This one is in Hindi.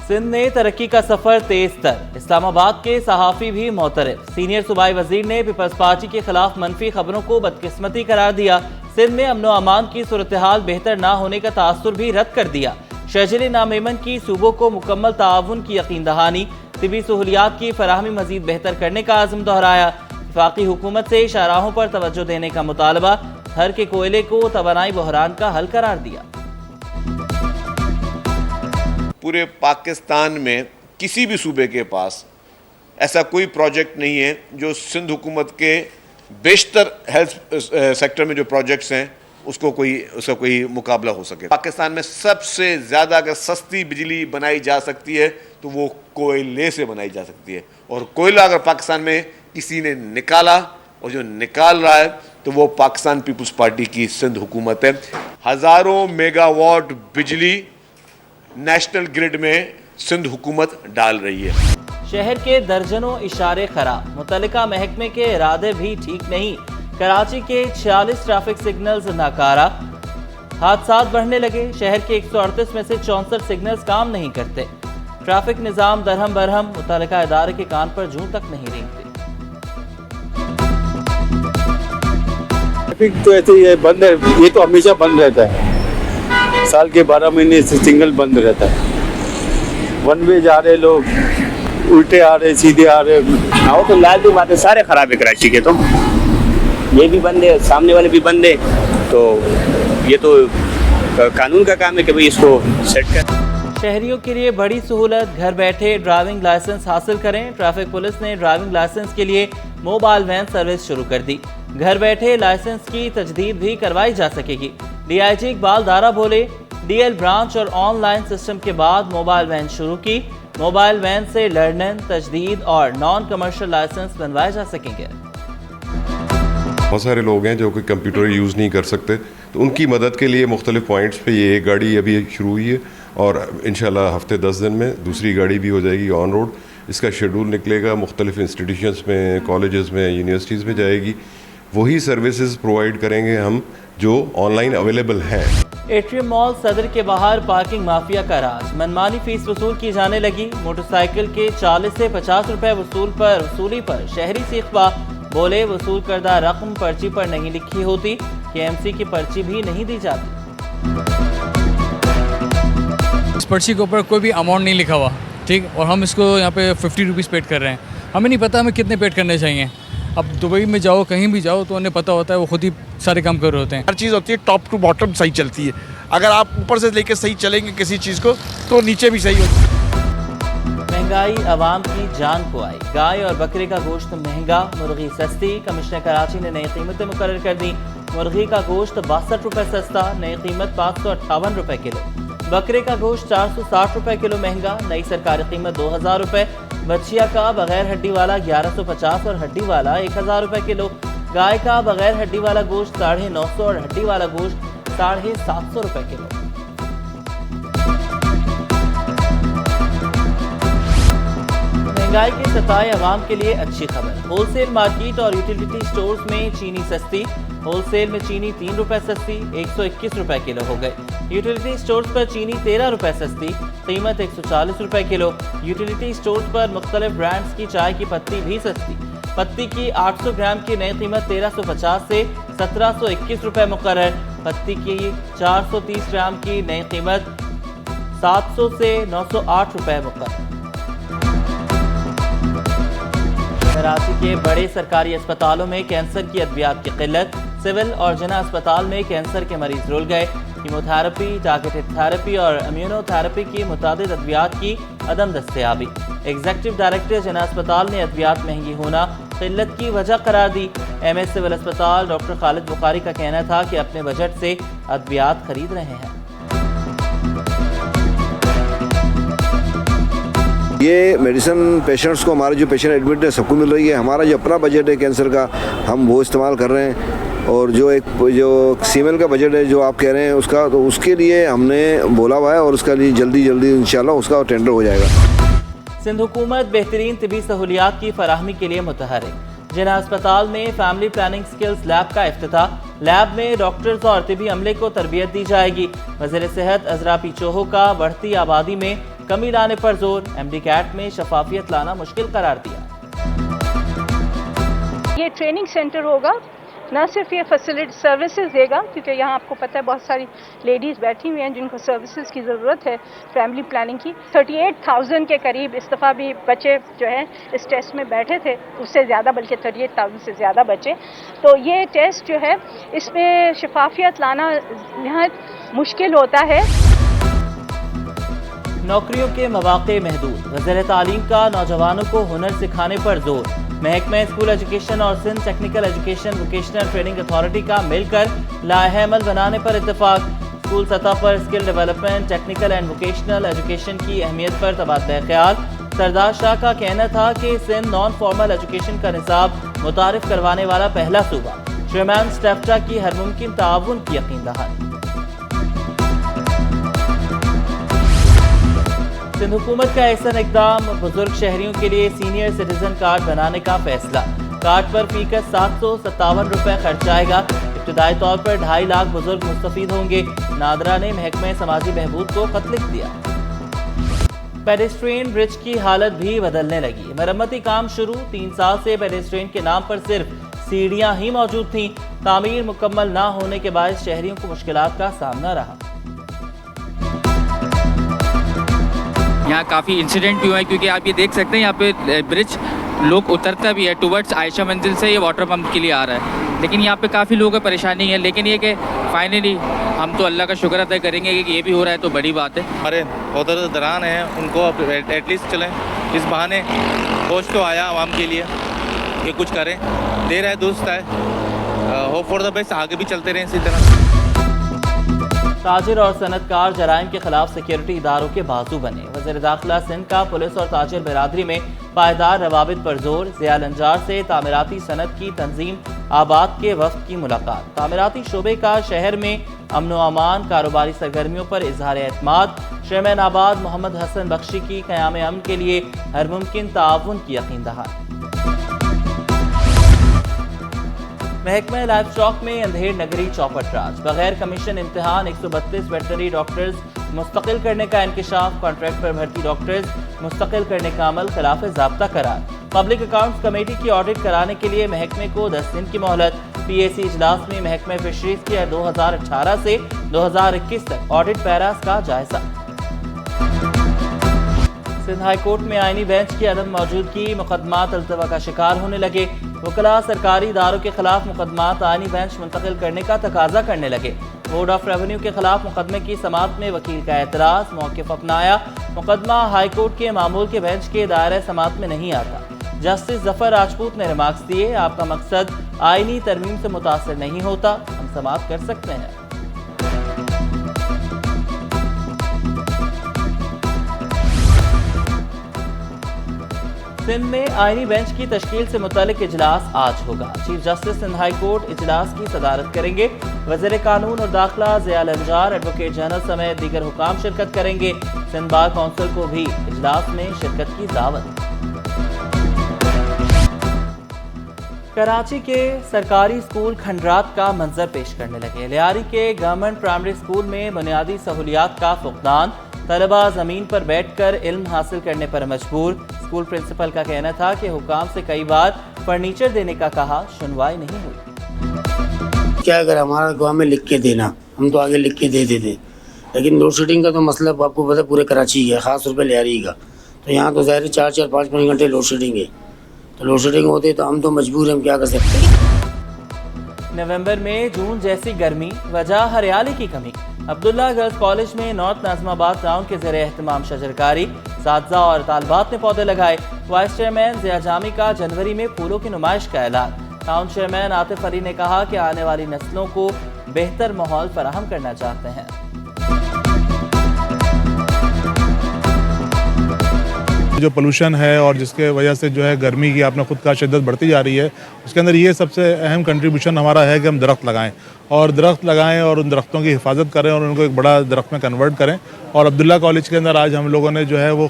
सिंध में तरक्की का सफर तेज तर, इस्लामाबाद के सहाफी भी मोतरफ। सीनियर सूबाई वजीर ने पीपल्स पार्टी के खिलाफ मनफी खबरों को बदकिस्मती करार दिया। सिंध में अमनो अमान की सूरत हाल बेहतर ना होने का तासुर भी रद्द कर दिया। शहजरी नामेमन की सूबों को मुकम्मल ताउन की यकीन दहानी, तिबी सहूलियात की फराहमी मजीद बेहतर करने का आज़म दोहराया। वफाकी हुकूमत से शाहराहों पर तवज्जो देने का मुतालबा, हर के कोयले को तवानाई बहरान का हल करार दिया। पूरे पाकिस्तान में किसी भी सूबे के पास ऐसा कोई प्रोजेक्ट नहीं है जो सिंध हुकूमत के बेशतर हेल्थ सेक्टर में जो प्रोजेक्ट्स हैं उसका कोई मुकाबला हो सके। पाकिस्तान में सबसे ज़्यादा अगर सस्ती बिजली बनाई जा सकती है तो वो कोयले से बनाई जा सकती है, और कोयला अगर पाकिस्तान में किसी ने निकाला और जो निकाल रहा है तो वो पाकिस्तान पीपल्स पार्टी की सिंध हुकूमत है। हज़ारों मेगावाट बिजली नेशनल ग्रिड में सिंध हुकूमत डाल रही है। शहर के दर्जनों इशारे खराब, मुतल्लिका महकमे के इरादे भी ठीक नहीं। कराची के 46 ट्रैफिक सिग्नल्स नाकारा, हादसात बढ़ने लगे। शहर के 138 में से 64 सिग्नल्स काम नहीं करते। ट्रैफिक निज़ाम दरहम बरहम, मुतल्लिका इदारे के कान पर जूं तक नहीं रेंगते। ट्रैफिक तो ऐसे ही है, बंद है, ये तो हमेशा बंद रहता है। साल के 12 महीने से सिंगल बंद रहता है। वन वे जा रहे लोग, उल्टे आ रहे, सीधे आ रहे। हाँ, तो लाजमी बात है, सारे खराब है कराची के। तो ये भी बंद है, सामने वाले भी बंद है, तो ये तो कानून का काम है कि भाई इसको सेट कर। शहरियों के लिए बड़ी सहूलत, घर बैठे ड्राइविंग लाइसेंस हासिल करें। ट्रैफिक पुलिस ने ड्राइविंग लाइसेंस के लिए मोबाइल वैन सर्विस शुरू कर दी। घर बैठे लाइसेंस की तजदीद भी करवाई जा सकेगी। DIG इकबाल दारा बोले, DL ब्रांच और ऑनलाइन सिस्टम के बाद मोबाइल वैन शुरू की। मोबाइल वैन से लर्निंग, तजदीद और नॉन कमर्शियल लाइसेंस बनवाए जा सकेंगे। बहुत सारे लोग हैं जो कि कंप्यूटर यूज़ नहीं कर सकते, तो उनकी मदद के लिए मुख्तलिफ पॉइंट्स पे ये एक गाड़ी अभी शुरू हुई है, और इंशाल्लाह हफ्ते 10 दिन में दूसरी गाड़ी भी हो जाएगी ऑन रोड। इसका शेड्यूल निकलेगा, मुख्तलिफ इंस्टीट्यूशंस में, कॉलेजेस में, यूनिवर्सिटीज़ में जाएगी। वही सर्विसेज प्रोवाइड करेंगे हम जो ऑनलाइन अवेलेबल हैं। एट्रियम मॉल सदर के बाहर पार्किंग माफिया का राज, मनमानी फीस वसूल की जाने लगी। मोटरसाइकिल के 40 से 50 रुपए वसूली पर शहरी सीखवा बोले, वसूल करदा रकम पर्ची पर नहीं लिखी होती, KMC की पर्ची भी नहीं दी जाती। इस पर्ची के ऊपर कोई भी अमाउंट नहीं लिखा हुआ, ठीक, और हम इसको यहाँ पे 50 रुपीज़ पेड कर रहे हैं। हमें नहीं पता हमें कितने पेड करने चाहिए। अब दुबई में जाओ, कहीं भी जाओ, तो उन्हें पता होता है, वो खुद ही सारे काम कर रहे होते हैं। हर चीज़ होती है टॉप टू बॉटम सही चलती है। अगर आप ऊपर से लेकर सही चलेंगे किसी चीज़ को तो नीचे भी सही होती है। महंगाई आवाम की जान को आई, गाय और बकरे का गोश्त महंगा, मुर्गी सस्ती। कमिश्नर कराची ने नई कीमतें मुकर्रर कर दी। मुर्गी का गोश्त 62 रुपये सस्ता, नई कीमत 558 रुपये किलो। बकरे का गोश्त 460 रुपये किलो महंगा, नई सरकारी कीमत 2000 रुपये। बछिया का बगैर हड्डी वाला 1150 और हड्डी वाला 1000 रुपये किलो। गाय का बगैर हड्डी वाला गोश्त 950 और हड्डी वाला गोश्त 750 रुपये किलो। महंगाई के सताए अवाम के लिए अच्छी खबर, होलसेल मार्केट और यूटिलिटी स्टोर्स में चीनी सस्ती। होलसेल में चीनी 3 रुपए सस्ती, 121 रुपए किलो हो गई। यूटिलिटी स्टोर्स पर चीनी 13 रुपए सस्ती, कीमत 140 रुपए किलो। यूटिलिटी स्टोर्स पर मुख्तलिफ ब्रांड्स की चाय की पत्ती भी सस्ती। पत्ती की 800 ग्राम की नई कीमत 1350 से 1721 रुपए मुकर्रर। पत्ती की 430 ग्राम की नई कीमत 700 से 908 रुपए मुकर्रर। कराची के बड़े सरकारी अस्पतालों में कैंसर की अद्वियात की किल्लत, सिविल और जिना अस्पताल में कैंसर के मरीज रुल गए। कीमोथेरेपी, टारगेटेड थेरेपी और इम्यूनोथेरेपी की मुतादिद अद्वियात की अदम दस्तयाबी। एग्जीक्यूटिव डायरेक्टर जिना अस्पताल ने अद्वियात महंगी होना किल्लत की वजह करार दी। MS सिविल अस्पताल डॉक्टर खालिद बुखारी का कहना था कि अपने बजट से अद्वियात खरीद रहे हैं। ये मेडिसिन पेशेंट्स को, हमारे जो पेशेंट एडमिट है सबको मिल रही है। हमारा जो अपना बजट है कैंसर का, हम वो इस्तेमाल कर रहे हैं। और जो CML का बजट है जो आप कह रहे हैं उसका, तो उसके लिए हमने बोला हुआ है और उसका लिए जल्दी इंशाल्लाह उसका टेंडर हो जाएगा। सिंध हुकूमत बेहतरीन तिबी सहूलियात की फराहमी के लिए मुतहरिक। जिना अस्पताल में फैमिली प्लानिंग स्किल्स लैब का इफ्तिताह। लैब में डॉक्टर्स और तिबी अमले को तरबियत दी जाएगी। वज़ीर सेहत अजरा पीचोहो का बढ़ती आबादी में कमी लाने पर जोर। एमडी कैट में शफाफियत लाना मुश्किल करार दिया। ये ट्रेनिंग सेंटर होगा, ना सिर्फ ये फैसिलिटी सर्विसेज देगा, क्योंकि यहाँ आपको पता है बहुत सारी लेडीज़ बैठी हुई हैं जिनको सर्विसेज की ज़रूरत है फैमिली प्लानिंग की। 38,000 के करीब इस दफ़ा भी बच्चे जो हैं इस टेस्ट में बैठे थे, उससे ज़्यादा, बल्कि 38,000 से ज़्यादा बच्चे। तो ये टेस्ट जो है इसमें शफाफियत लाना निहायत मुश्किल होता है। नौकरियों के मौक़े महदूद। वज़ीर तालीम का नौजवानों को हुनर सिखाने पर जोर। महकमा स्कूल एजुकेशन और Sindh technical education vocational training authority का मिलकर लाहे अमल बनाने पर इत्तेफाक। स्कूल सतह पर skill development, technical and vocational education की अहमियत पर तबादला ख्याल। सरदार शाह का कहना था कि सिंध नॉन फॉर्मल एजुकेशन का निसाब मुतारिफ करवाने वाला पहला सूबा। चेयरमैन स्टेफ्टा की हर मुमकिन ताउन की यकीन दहानी। सिंध हुकूमत का ऐसा इकदाम। बुजुर्ग शहरियों के लिए सीनियर सिटीजन कार्ड बनाने का फैसला। कार्ड पर फीकस 757 रुपए खर्च आएगा। इब्तदाई तौर पर 2.5 लाख बुजुर्ग मुस्तफीद होंगे। नादरा ने महकमे समाजी बहबूद को खत लिख दिया। पेडेस्ट्रियन ब्रिज की हालत भी बदलने लगी। मरम्मती काम शुरू। 3 साल से पेडेस्ट्रियन के नाम पर सिर्फ सीढ़ियां ही मौजूद थीं। तामीर मुकम्मल ना होने के बाद शहरियों को मुश्किलात का सामना रहा। यहाँ काफ़ी इंसिडेंट भी हुआ है, क्योंकि आप ये देख सकते हैं यहाँ पे ब्रिज लोग उतरता भी है टुवर्ड्स आयशा मंजिल से, ये वाटर पंप के लिए आ रहा है, लेकिन यहाँ पे काफ़ी लोगों को परेशानी है। लेकिन ये कि फाइनली हम तो अल्लाह का शुक्र अदा करेंगे कि ये भी हो रहा है, तो बड़ी बात है। हमारे उधर दरान हैं, उनको एटलीस्ट चलें, इस बहाने होश तो आया आवाम के लिए कि कुछ करें। देर है दुरुस्त है, होप फॉर द बेस्ट, आगे भी चलते रहें इसी तरह। ताजिर और सनतकार जराइम के खिलाफ सिक्योरिटी इदारों के बाजू बने। वज़ीर दाखिला सिंध का पुलिस और ताजिर बिरादरी में पायदार रवाबित पर जोर। ज़िया लंजार से तामीराती सनत की तंजीम आबाद के वफ्द की मुलाकात। तामीराती शोबे का शहर में अमन व अमान, कारोबारी सरगर्मियों पर इजहार एतमाद। चेयरमैन आबाद मोहम्मद हसन बख्शी की क़याम अमन के लिए हर मुमकिन ताउन की यकीन दहानी। महकमा लाइफ स्टॉक में अंधेर नगरी चौपट राज। बगैर कमीशन इम्तिहान 132 वेटनरी डॉक्टर्स मुस्तकिल करने का इंकशाफ। कॉन्ट्रैक्ट पर भर्ती डॉक्टर्स मुस्तकिल करने का अमल खिलाफ ज़ाब्ता करार। पब्लिक अकाउंट्स कमेटी की ऑडिट कराने के लिए महकमे को 10 दिन की मोहलत। PAC इजलास में महकमा फिशरीज के 2018 से 2021 तक ऑडिट पैरास का जायजा। सिंध हाई कोर्ट में आईनी बेंच की अदम मौजूदगी। मुकदमात अल्तवा का शिकार होने लगे। वकला सरकारी इदारों के खिलाफ मुकदमात आईनी बेंच मुंतकिल करने का तकाजा करने लगे। बोर्ड ऑफ रेवेन्यू के खिलाफ मुकदमे की समाअत में वकील का एतराज। मौक़िफ़ अपनाया। मुकदमा हाई कोर्ट के मामूल के बेंच के दायरे समाअत में नहीं आता। जस्टिस जफर राजपूत ने रिमार्क्स दिए, आपका मकसद आईनी तरमीम से मुतासर नहीं होता, हम समाअत कर सकते हैं। सिंध में आईनी बेंच की तश्कील से मुतालिक इजलास आज होगा। Chief justice Sindh high court इजलास की सदारत करेंगे। वज़ीर कानून और दाखिला ज़िया लंजार, एडवोकेट जनरल समेत दीगर हुकाम शिरकत करेंगे। सिंध बार कौंसिल को भी इजलास में शिरकत की दावत। कराची के सरकारी स्कूल खंडरात का मंजर पेश करने लगे। लियारी के गवर्नमेंट प्राइमरी स्कूल में बुनियादी सहूलियात का फुकदान। तलबा ज़मीन पर बैठकर इल्म हासिल करने पर मजबूर। स्कूल प्रिंसिपल का कहना था कि हुकाम से कई बार फर्नीचर देने का कहा, सुनवाई नहीं हुई। क्या अगर हमारा गाँव में लिख के देना, हम तो आगे लिख के दे देते, लेकिन लोड शेडिंग का तो मसला आपको पता पूरे कराची है, ख़ास तौर पर लियारी का। तो यहाँ तो ज़ाहिर 4-4, 5-5 घंटे लोड शेडिंग है, तो लोड शेडिंग होती है तो हम तो मजबूर हैं, हम क्या कर सकते हैं। नवंबर में जून जैसी गर्मी, वजह हरियाली की कमी। अब्दुल्ला गर्ल्स कॉलेज में नॉर्थ नाज़िमाबाद टाउन के ज़रिए एहतमाम शजरकारी। साथज़ा और तालबात ने पौधे लगाए। वाइस चेयरमैन ज़िया जामी का जनवरी में फूलों की नुमाइश का ऐलान। टाउन चेयरमैन आतिफ अली ने कहा कि आने वाली नस्लों को बेहतर माहौल फराहम करना चाहते हैं। जो पोल्यूशन है और जिसके वजह से जो है गर्मी की आपने खुद का शिद्दत बढ़ती जा रही है, उसके अंदर ये सबसे अहम कंट्रीब्यूशन हमारा है कि हम दरख्त लगाएं और उन दरख्तों की हिफाजत करें और उनको एक बड़ा दरख्त में कन्वर्ट करें। और अब्दुल्ला कॉलेज के अंदर आज हम लोगों ने जो है वो